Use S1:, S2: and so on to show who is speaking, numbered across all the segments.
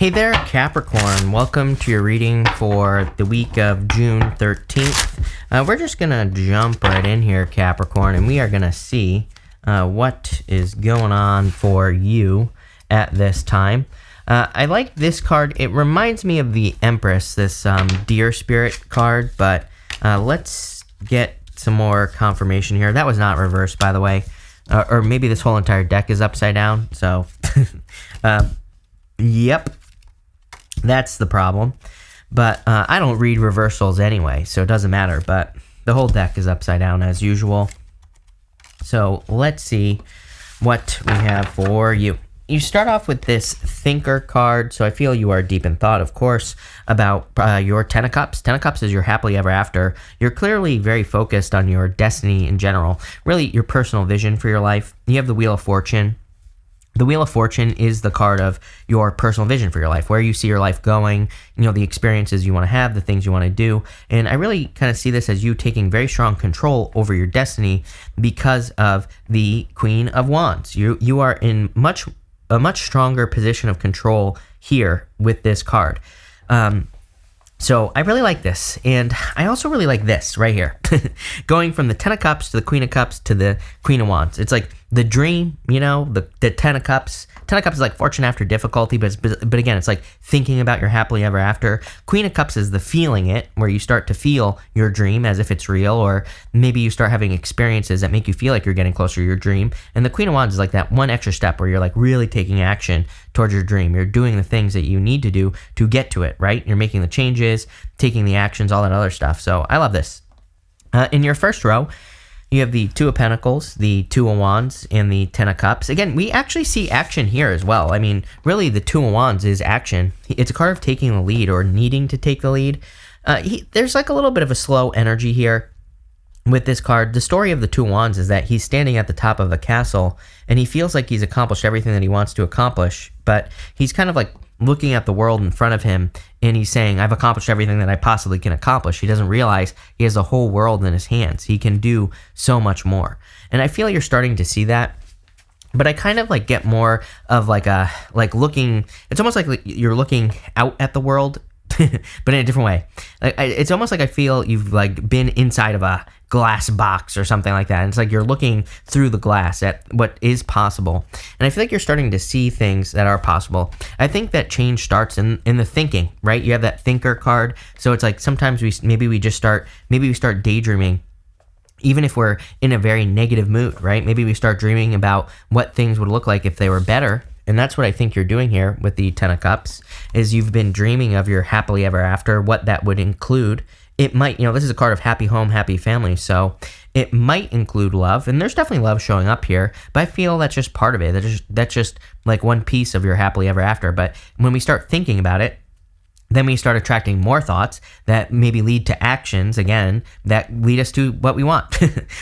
S1: Hey there, Capricorn. Welcome to your reading for the week of June 13th. We're just going to jump right in here, Capricorn, and we are going to see what is going on for you at this time. I like this card. It reminds me of the Empress, this Deer Spirit card, but let's get some more confirmation here. That was not reversed, by the way. Or maybe this whole entire deck is upside down, so... Yep. That's the problem. But I don't read reversals anyway, so it doesn't matter. But the whole deck is upside down as usual. So let's see what we have for you. You start off with this Thinker card, so I feel you are deep in thought, of course, about your Ten of Cups. Ten of Cups is your happily ever after. You're clearly very focused on your destiny in general, really your personal vision for your life. You have the Wheel of Fortune. The Wheel of Fortune is the card of your personal vision for your life, where you see your life going, you know, the experiences you want to have, the things you want to do. And I really kind of see this as you taking very strong control over your destiny because of the Queen of Wands. You are in a much stronger position of control here with this card. So I really like this, and I also really like this right here. Going from the Ten of Cups to the Queen of Cups to the Queen of Wands. It's like the dream, you know, the Ten of Cups. Ten of Cups is like fortune after difficulty, but again, it's like thinking about your happily ever after. Queen of Cups is the feeling it, where you start to feel your dream as if it's real, or maybe you start having experiences that make you feel like you're getting closer to your dream. And the Queen of Wands is like that one extra step where you're like really taking action towards your dream. You're doing the things that you need to do to get to it, right? You're making the changes, taking the actions, all that other stuff. So I love this. In your first row, you have the Two of Pentacles, the Two of Wands, and the Ten of Cups. Again, we actually see action here as well. I mean, really, the Two of Wands is action. It's a card of taking the lead or needing to take the lead. There's like a little bit of a slow energy here with this card. The story of the Two of Wands is that he's standing at the top of a castle, and he feels like he's accomplished everything that he wants to accomplish, but he's kind of like looking at the world in front of him, and he's saying, I've accomplished everything that I possibly can accomplish. He doesn't realize he has the whole world in his hands. He can do so much more. And I feel you're starting to see that. But I kind of like get more of like looking, it's almost like you're looking out at the world, but in a different way. It's almost like I feel you've like been inside of a glass box or something like that. And it's like you're looking through the glass at what is possible. And I feel like you're starting to see things that are possible. I think that change starts in the thinking, right? You have that Thinker card. So it's like sometimes we start daydreaming. Even if we're in a very negative mood, right? Maybe we start dreaming about what things would look like if they were better. And that's what I think you're doing here with the Ten of Cups, is you've been dreaming of your happily ever after, what that would include. It might, you know, this is a card of happy home, happy family, so it might include love, and there's definitely love showing up here, but I feel that's just part of it. That's just like one piece of your happily ever after. But when we start thinking about it, then we start attracting more thoughts that maybe lead to actions, again, that lead us to what we want.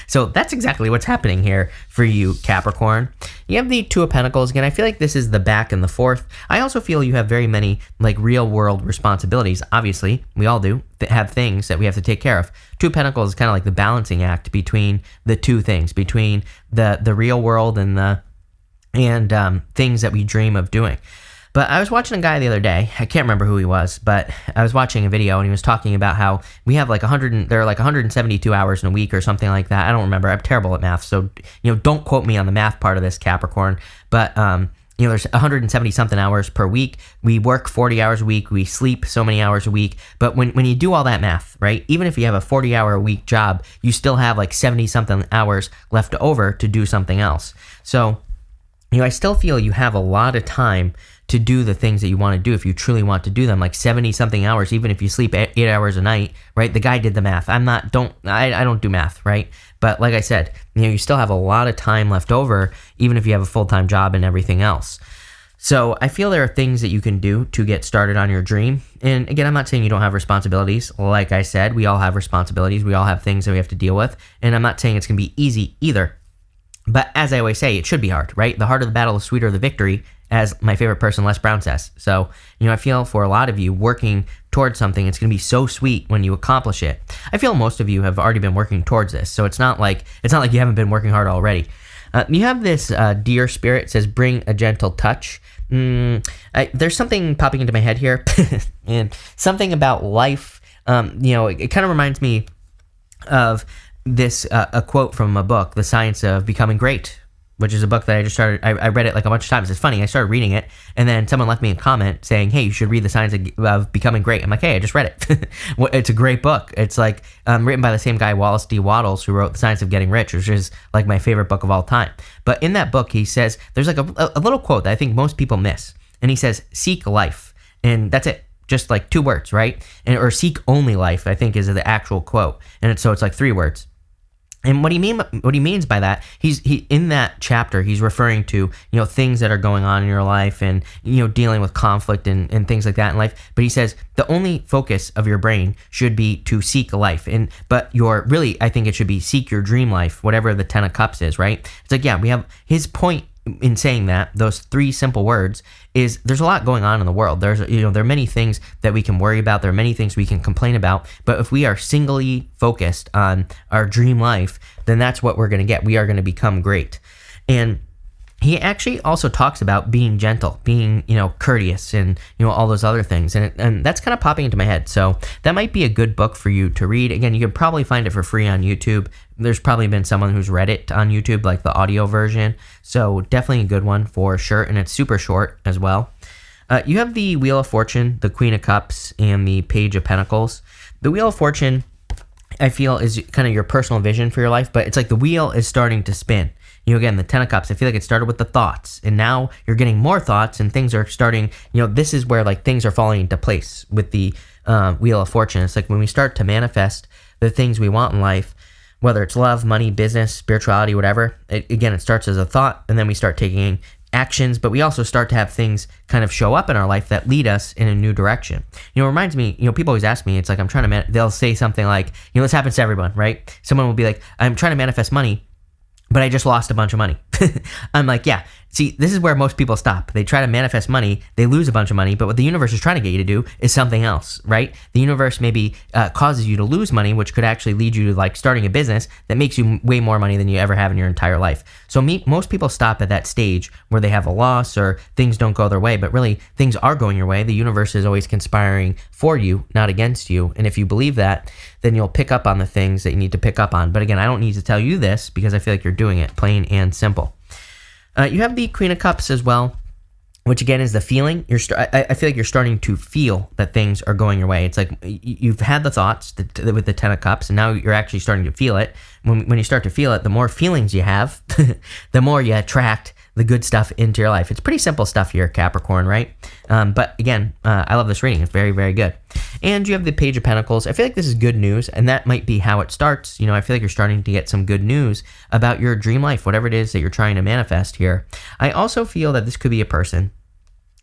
S1: So that's exactly what's happening here for you, Capricorn. You have the Two of Pentacles. Again, I feel like this is the back and the forth. I also feel you have very many like real world responsibilities. Obviously, we all do have things that we have to take care of. Two of Pentacles is kind of like the balancing act between the two things, between the real world and things that we dream of doing. But I was watching a guy the other day. I can't remember who he was, but I was watching a video and he was talking about how we have like there are like 172 hours in a week or something like that. I don't remember. I'm terrible at math, so don't quote me on the math part of this, Capricorn. But there's 170 something hours per week. We work 40 hours a week. We sleep so many hours a week. But when you do all that math, right? Even if you have a 40-hour a week job, you still have like 70 something hours left over to do something else. So I still feel you have a lot of time to do the things that you want to do if you truly want to do them, like 70 something hours, even if you sleep 8 hours a night, right? The guy did the math. I don't do math, right? But like I said, you still have a lot of time left over, even if you have a full-time job and everything else. So I feel there are things that you can do to get started on your dream. And again, I'm not saying you don't have responsibilities. Like I said, we all have responsibilities. We all have things that we have to deal with. And I'm not saying it's going to be easy either. But as I always say, it should be hard, right? The harder the battle, the sweeter the victory, as my favorite person, Les Brown, says. So, I feel for a lot of you working towards something, it's going to be so sweet when you accomplish it. I feel most of you have already been working towards this, so it's not like you haven't been working hard already. You have this deer spirit. It says, bring a gentle touch. There's something popping into my head here, and something about life. It kind of reminds me of this a quote from a book, The Science of Becoming Great, which is a book that I just started. I read it like a bunch of times. It's funny. I started reading it, and then someone left me a comment saying, "Hey, you should read The Science of Becoming Great." I'm like, "Hey, I just read it. It's a great book. It's like written by the same guy, Wallace D. Wattles, who wrote The Science of Getting Rich, which is like my favorite book of all time." But in that book, he says there's like a little quote that I think most people miss, and he says, "Seek life," and that's it. Just like 2 words, right? Or seek only life, I think, is the actual quote, and it's like 3 words. And what he means by that, he in that chapter, he's referring to, things that are going on in your life and, dealing with conflict and things like that in life. But he says the only focus of your brain should be to seek life. But I think it should be seek your dream life, whatever the 10 of Cups is, right? It's like, we have his point in saying that, those 3 simple words, is there's a lot going on in the world. There are many things that we can worry about. There are many things we can complain about. But if we are singly focused on our dream life, then that's what we're going to get. We are going to become great. And he actually also talks about being gentle, being, courteous, and, all those other things. And that's kind of popping into my head. So that might be a good book for you to read. Again, you can probably find it for free on YouTube. There's probably been someone who's read it on YouTube, like the audio version. So definitely a good one for sure. And it's super short as well. You have the Wheel of Fortune, the Queen of Cups, and the Page of Pentacles. The Wheel of Fortune, I feel, is kind of your personal vision for your life, but it's like the wheel is starting to spin. Again, the 10 of Cups, I feel like it started with the thoughts, and now you're getting more thoughts, and things are starting, this is where like things are falling into place with the Wheel of Fortune. It's like when we start to manifest the things we want in life, whether it's love, money, business, spirituality, whatever, it starts as a thought, and then we start taking actions, but we also start to have things kind of show up in our life that lead us in a new direction. It reminds me, people always ask me, it's like I'm trying to, they'll say something like, this happens to everyone, right? Someone will be like, I'm trying to manifest money, but I just lost a bunch of money. I'm like, yeah. See, this is where most people stop. They try to manifest money, they lose a bunch of money, but what the universe is trying to get you to do is something else, right? The universe maybe causes you to lose money, which could actually lead you to like starting a business that makes you way more money than you ever have in your entire life. So most people stop at that stage where they have a loss or things don't go their way, but really things are going your way. The universe is always conspiring for you, not against you. And if you believe that, then you'll pick up on the things that you need to pick up on. But again, I don't need to tell you this because I feel like you're doing it, plain and simple. You have the Queen of Cups as well, which again is the feeling. I feel like you're starting to feel that things are going your way. It's like you've had the thoughts with the 10 of Cups, and now you're actually starting to feel it. When you start to feel it, the more feelings you have, the more you attract the good stuff into your life. It's pretty simple stuff here, Capricorn, right? But again, I love this reading. It's very, very good. And you have the Page of Pentacles. I feel like this is good news, and that might be how it starts. I feel like you're starting to get some good news about your dream life, whatever it is that you're trying to manifest here. I also feel that this could be a person.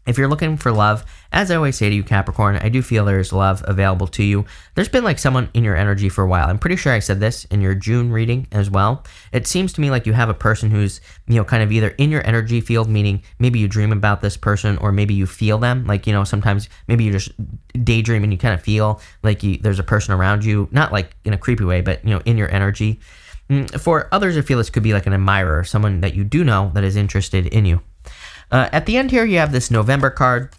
S1: If you're looking for love, as I always say to you, Capricorn, I do feel there's love available to you. There's been like someone in your energy for a while. I'm pretty sure I said this in your June reading as well. It seems to me like you have a person who's, kind of either in your energy field, meaning maybe you dream about this person or maybe you feel them. Like, sometimes maybe you just daydream and you kind of feel like there's a person around you, not like in a creepy way, but, in your energy. For others, I feel this could be like an admirer, someone that you do know that is interested in you. At the end here, you have this November card.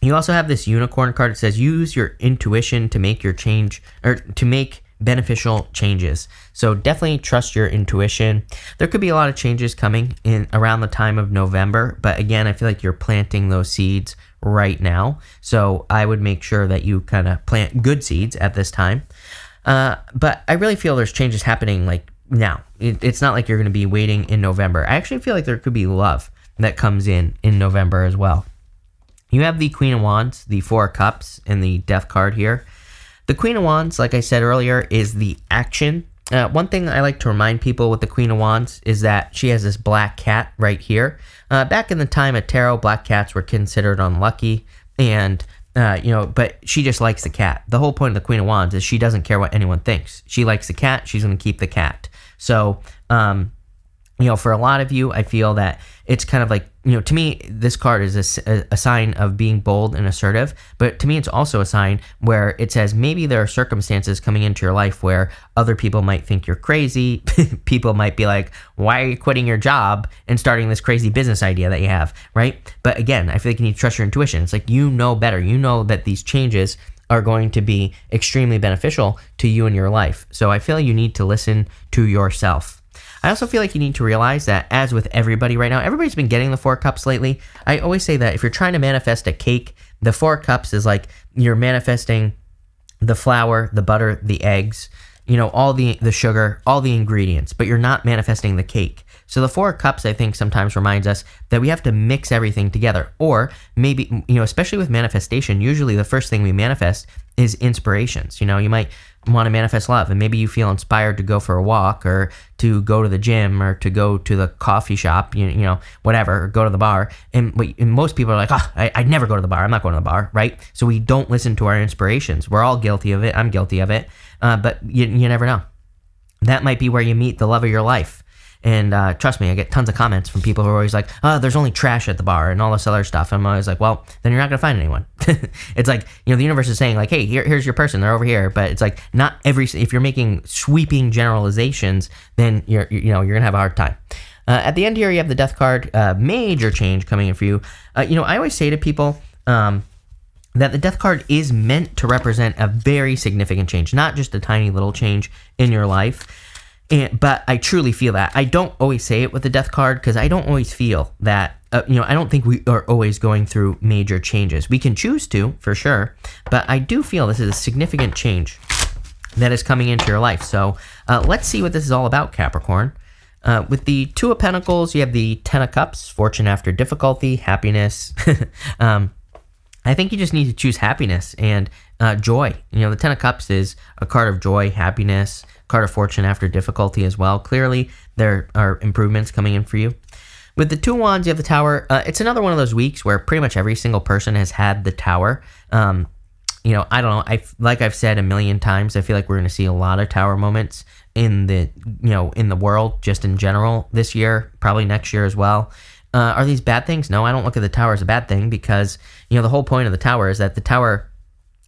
S1: You also have this Unicorn card. It says, use your intuition to make your change, or to make beneficial changes. So definitely trust your intuition. There could be a lot of changes coming in around the time of November, but again, I feel like you're planting those seeds right now. So I would make sure that you kind of plant good seeds at this time. But I really feel there's changes happening like now. It's not like you're going to be waiting in November. I actually feel like there could be love that comes in November as well. You have the Queen of Wands, the 4 of Cups, and the Death card here. The Queen of Wands, like I said earlier, is the action. One thing I like to remind people with the Queen of Wands is that she has this black cat right here. Back in the time of tarot, black cats were considered unlucky, and but she just likes the cat. The whole point of the Queen of Wands is she doesn't care what anyone thinks. She likes the cat. She's going to keep the cat. So, For a lot of you, I feel that it's kind of like, to me, this card is a sign of being bold and assertive. But to me, it's also a sign where it says maybe there are circumstances coming into your life where other people might think you're crazy. People might be like, why are you quitting your job and starting this crazy business idea that you have, right? But again, I feel like you need to trust your intuition. It's like, better. You know that these changes are going to be extremely beneficial to you in your life. So I feel like you need to listen to yourself. I also feel like you need to realize that, as with everybody right now, everybody's been getting the 4 cups lately. I always say that if you're trying to manifest a cake, the 4 cups is like you're manifesting the flour, the butter, the eggs, all the sugar, all the ingredients, but you're not manifesting the cake. So the 4 cups, I think, sometimes reminds us that we have to mix everything together. Or maybe, especially with manifestation, usually the first thing we manifest is inspirations. You might want to manifest love, and maybe you feel inspired to go for a walk, or to go to the gym, or to go to the coffee shop, whatever, or go to the bar. And most people are like, I'd never go to the bar. I'm not going to the bar, right? So we don't listen to our inspirations. We're all guilty of it. I'm guilty of it. But you never know. That might be where you meet the love of your life. And trust me, I get tons of comments from people who are always like, there's only trash at the bar and all this other stuff. And I'm always like, well, then you're not going to find anyone. It's like, the universe is saying like, hey, here's your person. They're over here. But it's like, not if you're making sweeping generalizations, then you're going to have a hard time. At the end here, you have the Death card, major change coming in for you. I always say to people, that the Death card is meant to represent a very significant change, not just a tiny little change in your life. But I truly feel that. I don't always say it with the Death card because I don't always feel that, I don't think we are always going through major changes. We can choose to, for sure, but I do feel this is a significant change that is coming into your life. So let's see what this is all about, Capricorn. With the 2 of Pentacles, you have the 10 of Cups, fortune after difficulty, happiness. I think you just need to choose happiness and joy. The 10 of Cups is a card of joy, happiness, card of fortune after difficulty as well. Clearly, there are improvements coming in for you. With the 2 wands, you have the Tower. It's another one of those weeks where pretty much every single person has had the Tower. I don't know. Like I've said a million times, I feel like we're going to see a lot of Tower moments in the world, just in general this year, probably next year as well. Are these bad things? No, I don't look at the Tower as a bad thing because, the whole point of the Tower is that the Tower,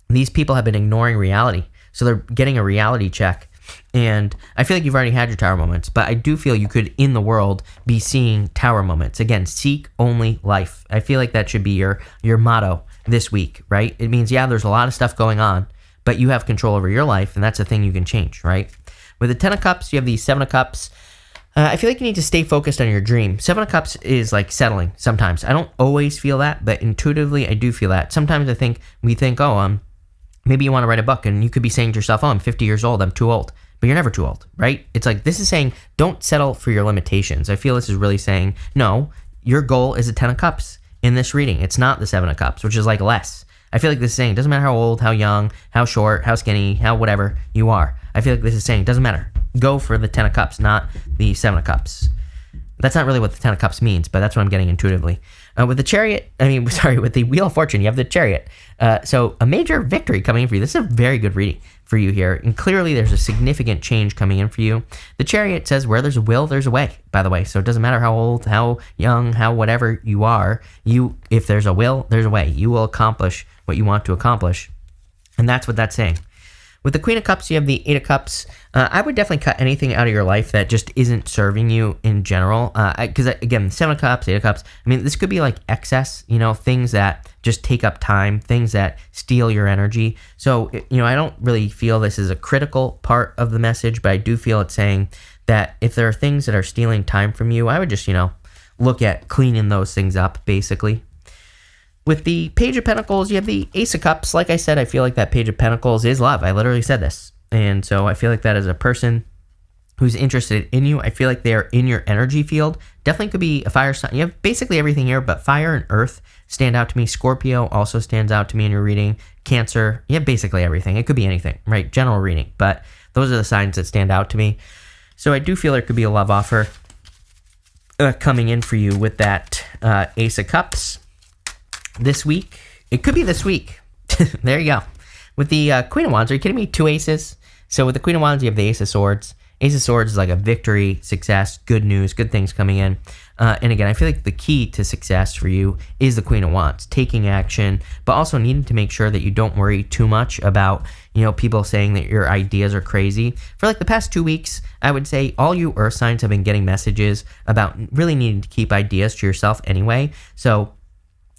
S1: these people have been ignoring reality. So they're getting a reality check. And I feel like you've already had your Tower moments, but I do feel you could, in the world, be seeing Tower moments. Again, seek only life. I feel like that should be your motto this week, right? It means, there's a lot of stuff going on, but you have control over your life, and that's a thing you can change, right? With the 10 of Cups, you have the 7 of Cups. I feel like you need to stay focused on your dream. 7 of Cups is like settling sometimes. I don't always feel that, but intuitively, I do feel that. Sometimes we think, maybe you want to write a book, and you could be saying to yourself, I'm 50 years old, I'm too old. But you're never too old, right? It's like, this is saying, don't settle for your limitations. I feel this is really saying, no, your goal is a 10 of Cups in this reading. It's not the 7 of Cups, which is like less. I feel like this is saying, it doesn't matter how old, how young, how short, how skinny, how whatever you are. I feel like this is saying, it doesn't matter. Go for the 10 of Cups, not the 7 of Cups. That's not really what the 10 of Cups means, but that's what I'm getting intuitively. With the Wheel of Fortune, you have the Chariot. So a major victory coming in for you. This is a very good reading for you here. And clearly there's a significant change coming in for you. The Chariot says where there's a will, there's a way, by the way. So it doesn't matter how old, how young, how whatever you are. If there's a will, there's a way. You will accomplish what you want to accomplish. And that's what that's saying. With the Queen of Cups, you have the 8 of Cups. I would definitely cut anything out of your life that just isn't serving you in general. Because, again, 7 of Cups, 8 of Cups, this could be like excess, things that just take up time, things that steal your energy. So, I don't really feel this is a critical part of the message, but I do feel it's saying that if there are things that are stealing time from you, I would just, look at cleaning those things up, basically. With the Page of Pentacles, you have the Ace of Cups. Like I said, I feel like that Page of Pentacles is love. I literally said this. And so I feel like that is a person who's interested in you. I feel like they are in your energy field. Definitely could be a fire sign. You have basically everything here, but fire and earth stand out to me. Scorpio also stands out to me in your reading. Cancer, you have basically everything. It could be anything, right? General reading. But those are the signs that stand out to me. So I do feel there could be a love offer coming in for you with that Ace of Cups. This week, it could be this week. There you go. With the Queen of Wands, are you kidding me? 2 aces. So with the Queen of Wands, you have the Ace of Swords. Ace of Swords is like a victory, success, good news, good things coming in. And again, I feel like the key to success for you is the Queen of Wands, taking action, but also needing to make sure that you don't worry too much about, people saying that your ideas are crazy. For like the past 2 weeks, I would say all you Earth signs have been getting messages about really needing to keep ideas to yourself anyway. So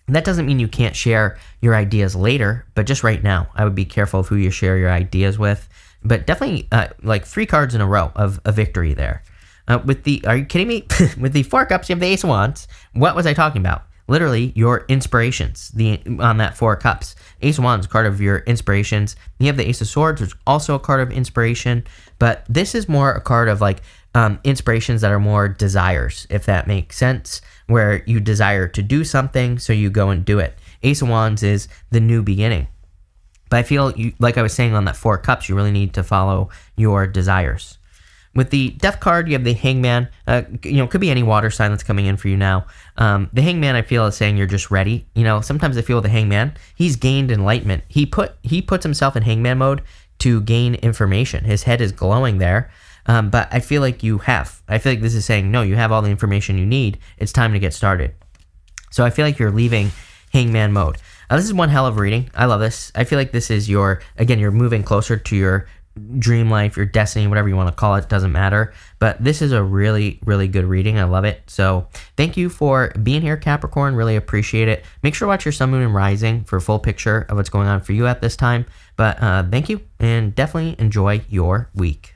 S1: that doesn't mean you can't share your ideas later, but just right now, I would be careful of who you share your ideas with. But definitely like 3 cards in a row of a victory there. Are you kidding me? With the 4 cups, you have the Ace of Wands. What was I talking about? Literally, your inspirations on that 4 cups. Ace of Wands, card of your inspirations. You have the Ace of Swords, which is also a card of inspiration. But this is more a card of like inspirations that are more desires, if that makes sense, where you desire to do something, so you go and do it. Ace of Wands is the new beginning. But I feel, like I was saying on that 4 cups, you really need to follow your desires. With the Death card, you have the Hangman. Could be any water sign that's coming in for you now. The Hangman, I feel, is saying you're just ready. Sometimes I feel with the Hangman, he's gained enlightenment. He puts himself in Hangman mode to gain information. His head is glowing there. But I feel like you have. I feel like this is saying, no, you have all the information you need. It's time to get started. So I feel like you're leaving Hangman mode. This is one hell of a reading. I love this. I feel like this is you're moving closer to your dream life, your destiny, whatever you want to call it, doesn't matter. But this is a really, really good reading. I love it. So thank you for being here, Capricorn. Really appreciate it. Make sure to watch your sun, moon, and rising for a full picture of what's going on for you at this time. But thank you, and definitely enjoy your week.